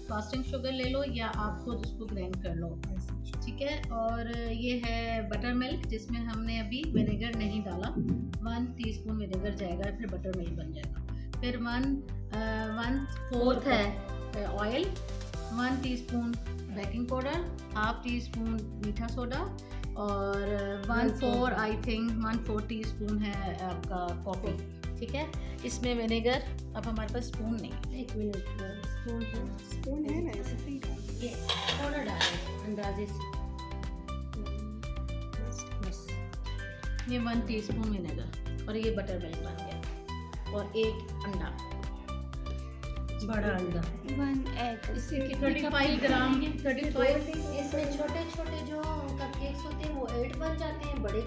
Casting sugar ले लो या आप खुद उसको ग्राइंड कर लो, ठीक है। और ये है बटर मिल्क जिसमें हमने अभी विनेगर नहीं डाला। 1 टीस्पून विनेगर जाएगा, फिर बटर मिल्क बन जाएगा। फिर 1/4 है oil, 1 teaspoon baking powder, half tea spoon मीठा सोडा और 1/4 आई थिंक 1/4 टीस्पून है आपका कॉफ़ी, ठीक है। इसमें विनेगर, अब हमारे पास स्पून नहीं है, 1 मिनट, स्पून है ना, ऐसे ही ये थोड़ा डालें अंदाजे से, बस। ये 1 टीस्पून विनेगर और ये बटर मिल्क बन गया। और 1 अंडा, बड़ा अंडा, 1 एग। इससे 35 ग्राम, 35। इसमें छोटे छोटे जो कपकेक्स होते हैं वो 8 बन जाते हैं, बड़े